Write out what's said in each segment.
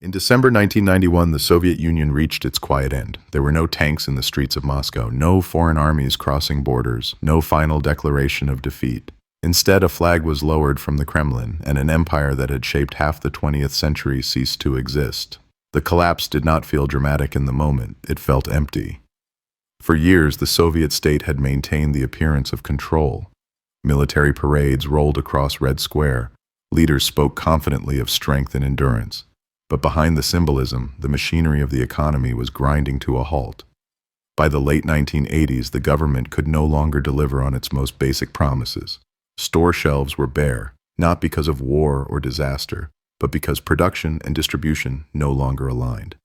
In December 1991, the Soviet Union reached its quiet end. There were no tanks in the streets of Moscow, no foreign armies crossing borders, no final declaration of defeat. Instead, a flag was lowered from the Kremlin, and an empire that had shaped half the 20th century ceased to exist. The collapse did not feel dramatic in the moment, it felt empty. For years, the Soviet state had maintained the appearance of control. Military parades rolled across Red Square. Leaders spoke confidently of strength and endurance. But behind the symbolism, the machinery of the economy was grinding to a halt. By the late 1980s, the government could no longer deliver on its most basic promises. Store shelves were bare, not because of war or disaster, but because production and distribution no longer aligned.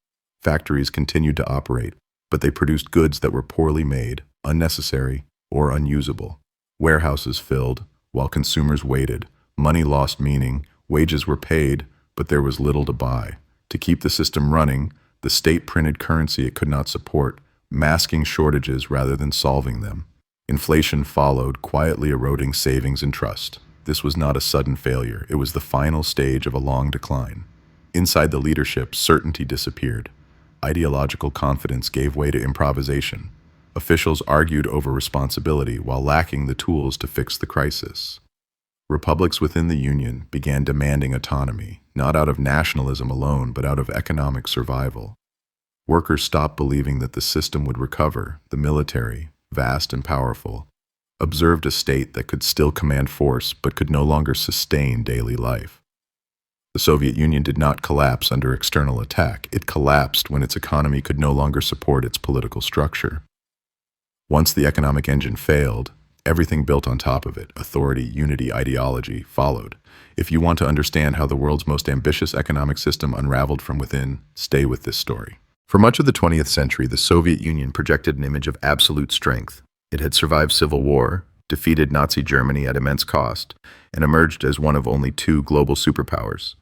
Factories continued to operate, but they produced goods that were poorly made, unnecessary, or unusable. Warehouses filled, while consumers waited. Money lost meaning, wages were paid, but there was little to buy. To keep the system running, the state printed currency it could not support, masking shortages rather than solving them. Inflation followed, quietly eroding savings and trust. This was not a sudden failure, it was the final stage of a long decline. Inside the leadership, certainty disappeared. Ideological confidence gave way to improvisation. Officials argued over responsibility while lacking the tools to fix the crisis. Republics within the Union began demanding autonomy, not out of nationalism alone, but out of economic survival. Workers stopped believing that the system would recover. The military, vast and powerful, observed a state that could still command force but could no longer sustain daily life. The Soviet Union did not collapse under external attack. It collapsed when its economy could no longer support its political structure. Once the economic engine failed, everything built on top of it, authority, unity, ideology, followed. If you want to understand how the world's most ambitious economic system unraveled from within, stay with this story. For much of the 20th century, the Soviet Union projected an image of absolute strength. It had survived civil war, defeated Nazi Germany at immense cost, and emerged as one of only two global superpowers.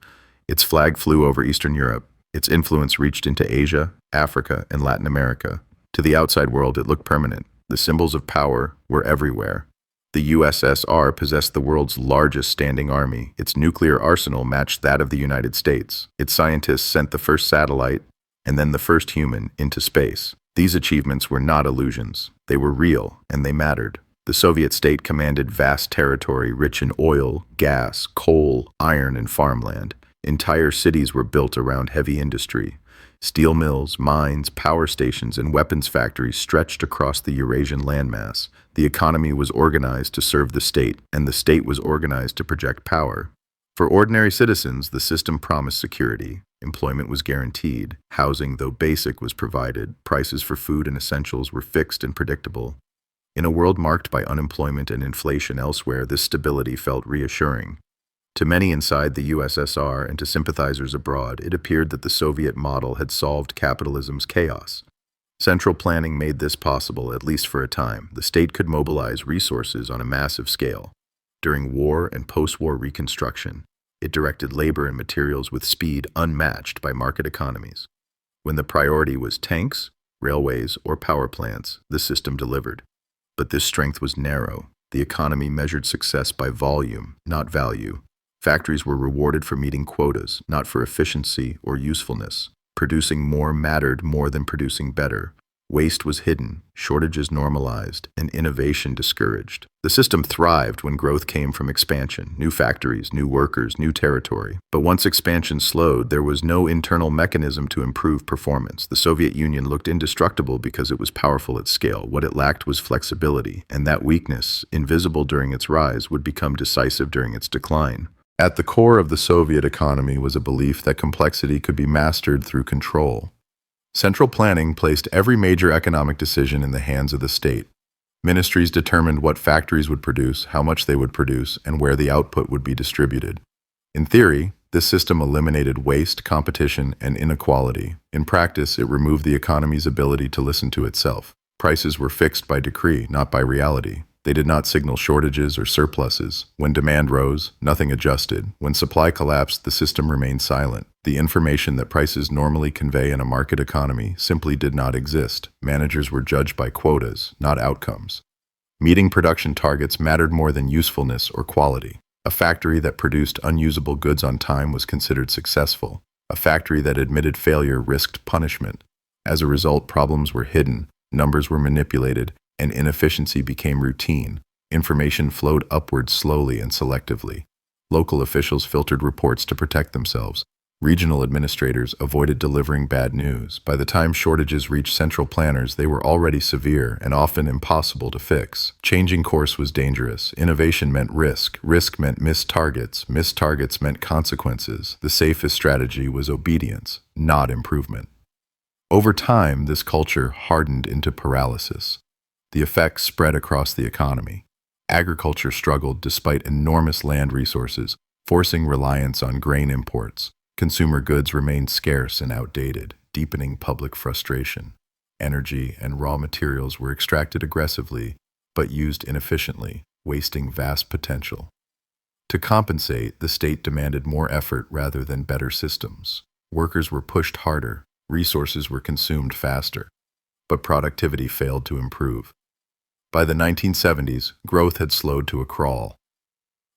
Its flag flew over Eastern Europe. Its influence reached into Asia, Africa, and Latin America. To the outside world, it looked permanent. The symbols of power were everywhere. The USSR possessed the world's largest standing army. Its nuclear arsenal matched that of the United States. Its scientists sent the first satellite, and then the first human, into space. These achievements were not illusions. They were real, and they mattered. The Soviet state commanded vast territory rich in oil, gas, coal, iron, and farmland. Entire cities were built around heavy industry. Steel mills, mines, power stations, and weapons factories stretched across the Eurasian landmass. The economy was organized to serve the state, and the state was organized to project power. For ordinary citizens, the system promised security. Employment was guaranteed. Housing, though basic, was provided. Prices for food and essentials were fixed and predictable. In a world marked by unemployment and inflation elsewhere, this stability felt reassuring. To many inside the USSR and to sympathizers abroad, it appeared that the Soviet model had solved capitalism's chaos. Central planning made this possible, at least for a time. The state could mobilize resources on a massive scale. During war and post-war reconstruction, it directed labor and materials with speed unmatched by market economies. When the priority was tanks, railways, or power plants, the system delivered. But this strength was narrow. The economy measured success by volume, not value. Factories were rewarded for meeting quotas, not for efficiency or usefulness. Producing more mattered more than producing better. Waste was hidden, shortages normalized, and innovation discouraged. The system thrived when growth came from expansion, new factories, new workers, new territory. But once expansion slowed, there was no internal mechanism to improve performance. The Soviet Union looked indestructible because it was powerful at scale. What it lacked was flexibility, and that weakness, invisible during its rise, would become decisive during its decline. At the core of the Soviet economy was a belief that complexity could be mastered through control. Central planning placed every major economic decision in the hands of the state. Ministries determined what factories would produce, how much they would produce, and where the output would be distributed. In theory, this system eliminated waste, competition, and inequality. In practice, it removed the economy's ability to listen to itself. Prices were fixed by decree, not by reality. They did not signal shortages or surpluses. When demand rose, nothing adjusted. When supply collapsed, the system remained silent. The information that prices normally convey in a market economy simply did not exist. Managers were judged by quotas, not outcomes. Meeting production targets mattered more than usefulness or quality. A factory that produced unusable goods on time was considered successful. A factory that admitted failure risked punishment. As a result, problems were hidden, numbers were manipulated, and inefficiency became routine. Information flowed upward slowly and selectively. Local officials filtered reports to protect themselves. Regional administrators avoided delivering bad news. By the time shortages reached central planners, they were already severe and often impossible to fix. Changing course was dangerous. Innovation meant risk. Risk meant missed targets. Missed targets meant consequences. The safest strategy was obedience, not improvement. Over time, this culture hardened into paralysis. The effects spread across the economy. Agriculture struggled despite enormous land resources, forcing reliance on grain imports. Consumer goods remained scarce and outdated, deepening public frustration. Energy and raw materials were extracted aggressively, but used inefficiently, wasting vast potential. To compensate, the state demanded more effort rather than better systems. Workers were pushed harder, resources were consumed faster, but productivity failed to improve. By the 1970s, growth had slowed to a crawl.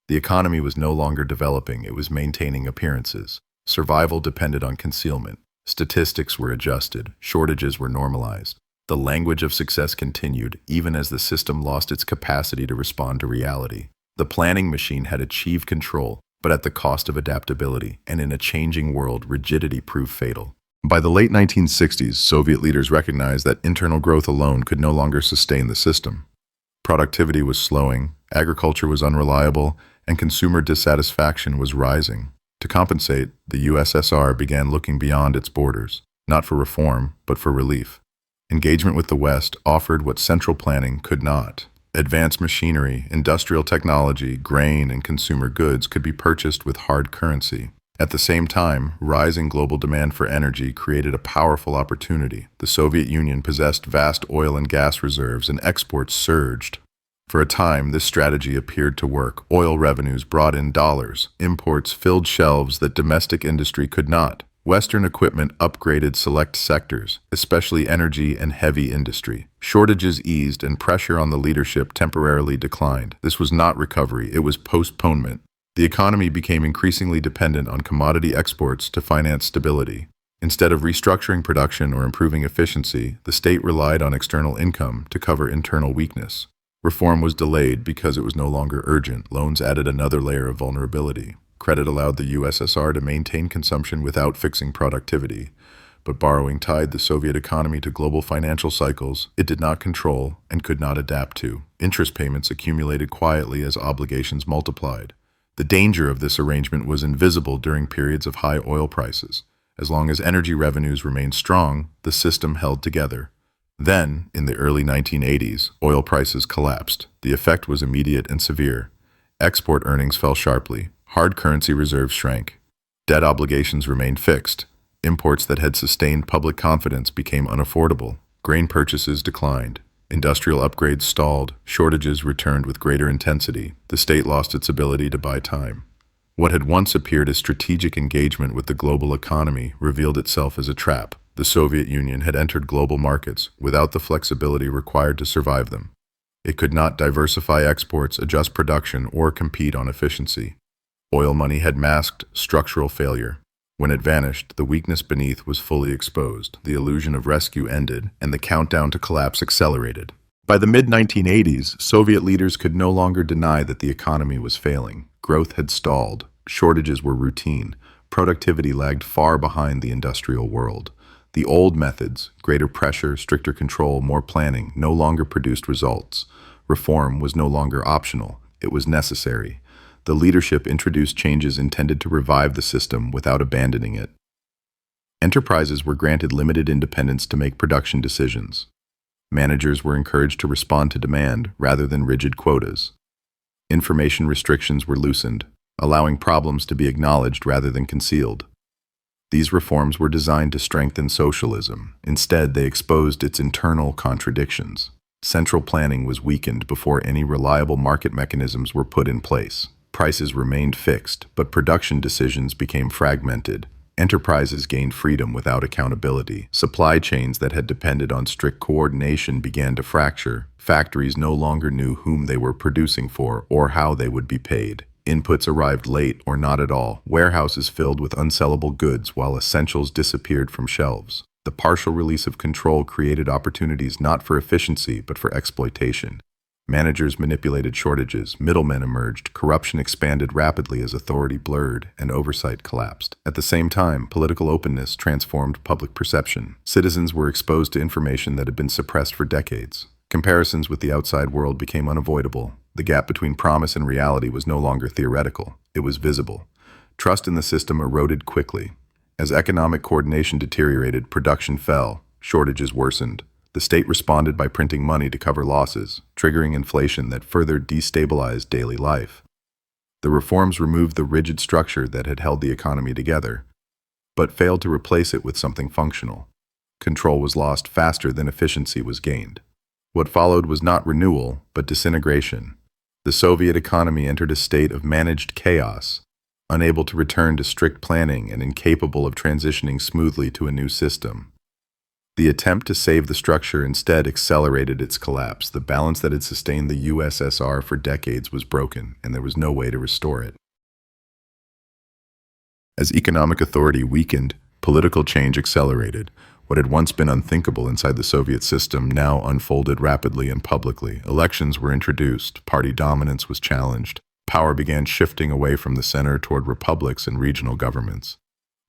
The economy was no longer developing, it was maintaining appearances. Survival depended on concealment. Statistics were adjusted. Shortages were normalized. The language of success continued, even as the system lost its capacity to respond to reality. The planning machine had achieved control, but at the cost of adaptability, and in a changing world, rigidity proved fatal. By the late 1960s, Soviet leaders recognized that internal growth alone could no longer sustain the system. Productivity was slowing, agriculture was unreliable, and consumer dissatisfaction was rising. To compensate, the USSR began looking beyond its borders, not for reform, but for relief. Engagement with the West offered what central planning could not. Advanced machinery, industrial technology, grain, and consumer goods could be purchased with hard currency. At the same time, rising global demand for energy created a powerful opportunity. The Soviet Union possessed vast oil and gas reserves, and exports surged. For a time, this strategy appeared to work. Oil revenues brought in dollars. Imports filled shelves that domestic industry could not. Western equipment upgraded select sectors, especially energy and heavy industry. Shortages eased and pressure on the leadership temporarily declined. This was not recovery, it was postponement. The economy became increasingly dependent on commodity exports to finance stability. Instead of restructuring production or improving efficiency, the state relied on external income to cover internal weakness. Reform was delayed because it was no longer urgent. Loans added another layer of vulnerability. Credit allowed the USSR to maintain consumption without fixing productivity. But borrowing tied the Soviet economy to global financial cycles it did not control and could not adapt to. Interest payments accumulated quietly as obligations multiplied. The danger of this arrangement was invisible during periods of high oil prices. As long as energy revenues remained strong, the system held together. Then, in the early 1980s, oil prices collapsed. The effect was immediate and severe. Export earnings fell sharply. Hard currency reserves shrank. Debt obligations remained fixed. Imports that had sustained public confidence became unaffordable. Grain purchases declined. Industrial upgrades stalled. Shortages returned with greater intensity. The state lost its ability to buy time. What had once appeared as strategic engagement with the global economy revealed itself as a trap. The Soviet Union had entered global markets without the flexibility required to survive them. It could not diversify exports, adjust production, or compete on efficiency. Oil money had masked structural failure. When it vanished, the weakness beneath was fully exposed. The illusion of rescue ended, and the countdown to collapse accelerated. By the mid-1980s, Soviet leaders could no longer deny that the economy was failing. Growth had stalled. Shortages were routine. Productivity lagged far behind the industrial world. The old methods, greater pressure, stricter control, more planning, no longer produced results. Reform was no longer optional, it was necessary. The leadership introduced changes intended to revive the system without abandoning it. Enterprises were granted limited independence to make production decisions. Managers were encouraged to respond to demand rather than rigid quotas. Information restrictions were loosened, allowing problems to be acknowledged rather than concealed. These reforms were designed to strengthen socialism. Instead, they exposed its internal contradictions. Central planning was weakened before any reliable market mechanisms were put in place. Prices remained fixed, but production decisions became fragmented. Enterprises gained freedom without accountability. Supply chains that had depended on strict coordination began to fracture. Factories no longer knew whom they were producing for or how they would be paid. Inputs arrived late or not at all, warehouses filled with unsellable goods while essentials disappeared from shelves. The partial release of control created opportunities not for efficiency but for exploitation. Managers manipulated shortages, middlemen emerged, corruption expanded rapidly as authority blurred, and oversight collapsed. At the same time, political openness transformed public perception. Citizens were exposed to information that had been suppressed for decades. Comparisons with the outside world became unavoidable. The gap between promise and reality was no longer theoretical, it was visible. Trust in the system eroded quickly. As economic coordination deteriorated, production fell, shortages worsened. The state responded by printing money to cover losses, triggering inflation that further destabilized daily life. The reforms removed the rigid structure that had held the economy together, but failed to replace it with something functional. Control was lost faster than efficiency was gained. What followed was not renewal, but disintegration. The Soviet economy entered a state of managed chaos, unable to return to strict planning and incapable of transitioning smoothly to a new system. The attempt to save the structure instead accelerated its collapse. The balance that had sustained the USSR for decades was broken, and there was no way to restore it. As economic authority weakened, political change accelerated. What had once been unthinkable inside the Soviet system now unfolded rapidly and publicly. Elections were introduced, party dominance was challenged, power began shifting away from the center toward republics and regional governments.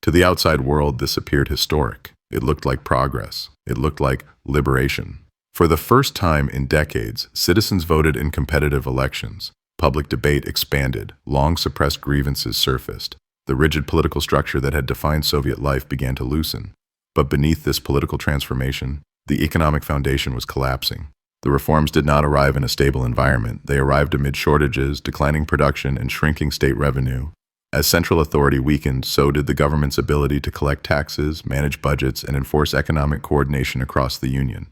To the outside world, this appeared historic. It looked like progress. It looked like liberation. For the first time in decades, citizens voted in competitive elections. Public debate expanded. Long-suppressed grievances surfaced. The rigid political structure that had defined Soviet life began to loosen. But beneath this political transformation, the economic foundation was collapsing. The reforms did not arrive in a stable environment. They arrived amid shortages, declining production, and shrinking state revenue. As central authority weakened, so did the government's ability to collect taxes, manage budgets, and enforce economic coordination across the Union.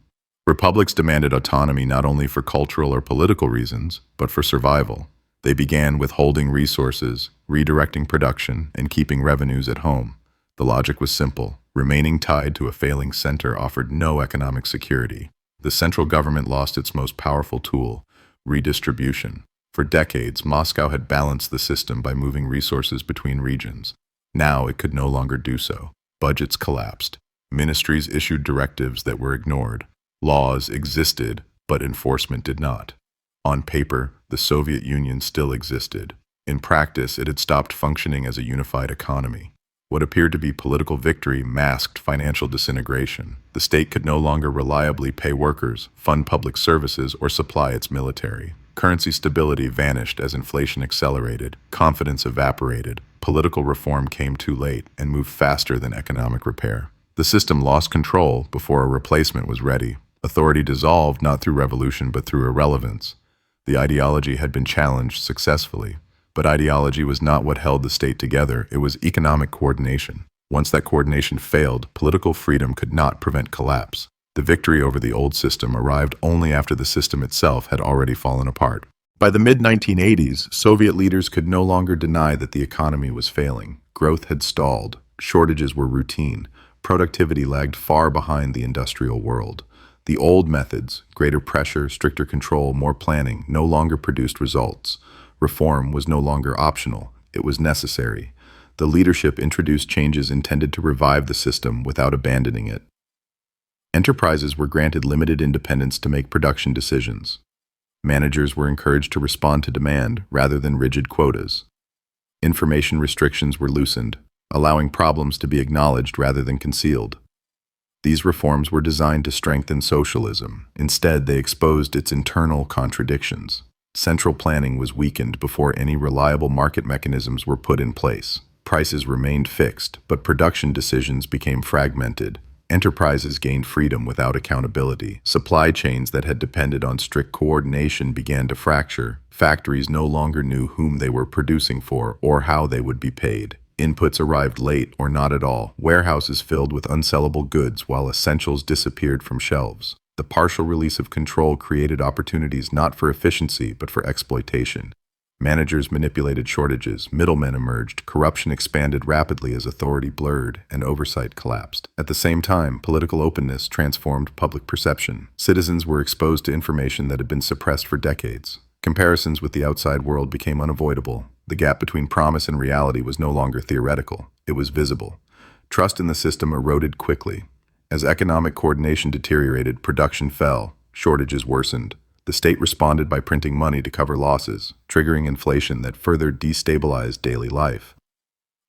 Republics demanded autonomy not only for cultural or political reasons, but for survival. They began withholding resources, redirecting production, and keeping revenues at home. The logic was simple. Remaining tied to a failing center offered no economic security. The central government lost its most powerful tool, redistribution. For decades, Moscow had balanced the system by moving resources between regions. Now it could no longer do so. Budgets collapsed. Ministries issued directives that were ignored. Laws existed, but enforcement did not. On paper, the Soviet Union still existed. In practice, it had stopped functioning as a unified economy. What appeared to be political victory masked financial disintegration. The state could no longer reliably pay workers, fund public services, or supply its military. Currency stability vanished as inflation accelerated, confidence evaporated, political reform came too late and moved faster than economic repair. The system lost control before a replacement was ready. Authority dissolved not through revolution but through irrelevance. The ideology had been challenged successfully, but ideology was not what held the state together, it was economic coordination. Once that coordination failed, political freedom could not prevent collapse. The victory over the old system arrived only after the system itself had already fallen apart. By the mid-1980s, Soviet leaders could no longer deny that the economy was failing. Growth had stalled. Shortages were routine. Productivity lagged far behind the industrial world. The old methods, greater pressure, stricter control, more planning, no longer produced results. Reform was no longer optional. It was necessary. The leadership introduced changes intended to revive the system without abandoning it. Enterprises were granted limited independence to make production decisions. Managers were encouraged to respond to demand rather than rigid quotas. Information restrictions were loosened, allowing problems to be acknowledged rather than concealed. These reforms were designed to strengthen socialism. Instead, they exposed its internal contradictions. Central planning was weakened before any reliable market mechanisms were put in place. Prices remained fixed, but production decisions became fragmented. Enterprises gained freedom without accountability. Supply chains that had depended on strict coordination began to fracture. Factories no longer knew whom they were producing for or how they would be paid. Inputs arrived late or not at all. Warehouses filled with unsellable goods while essentials disappeared from shelves. The partial release of control created opportunities not for efficiency but for exploitation. Managers manipulated shortages, middlemen emerged, corruption expanded rapidly as authority blurred, and oversight collapsed. At the same time, political openness transformed public perception. Citizens were exposed to information that had been suppressed for decades. Comparisons with the outside world became unavoidable. The gap between promise and reality was no longer theoretical, it was visible. Trust in the system eroded quickly. As economic coordination deteriorated, production fell, shortages worsened. The state responded by printing money to cover losses, triggering inflation that further destabilized daily life.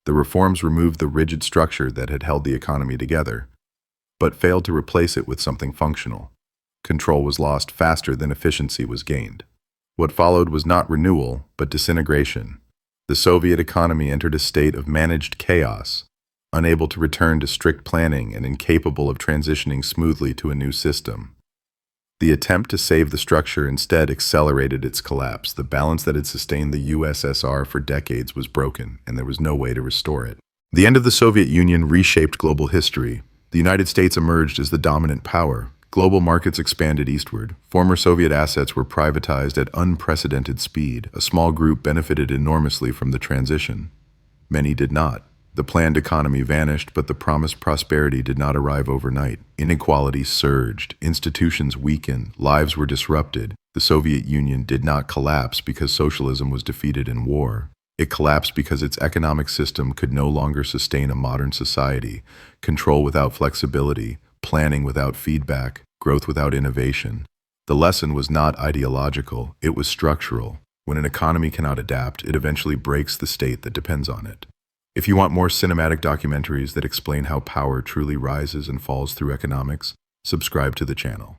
The reforms removed the rigid structure that had held the economy together, but failed to replace it with something functional. Control was lost faster than efficiency was gained. What followed was not renewal, but disintegration. The Soviet economy entered a state of managed chaos, unable to return to strict planning and incapable of transitioning smoothly to a new system. The attempt to save the structure instead accelerated its collapse. The balance that had sustained the USSR for decades was broken, and there was no way to restore it. The end of the Soviet Union reshaped global history. The United States emerged as the dominant power. Global markets expanded eastward. Former Soviet assets were privatized at unprecedented speed. A small group benefited enormously from the transition. Many did not. The planned economy vanished, but the promised prosperity did not arrive overnight. Inequality surged, institutions weakened, lives were disrupted. The Soviet Union did not collapse because socialism was defeated in war. It collapsed because its economic system could no longer sustain a modern society. Control without flexibility, planning without feedback, growth without innovation. The lesson was not ideological, it was structural. When an economy cannot adapt, it eventually breaks the state that depends on it. If you want more cinematic documentaries that explain how power truly rises and falls through economics, subscribe to the channel.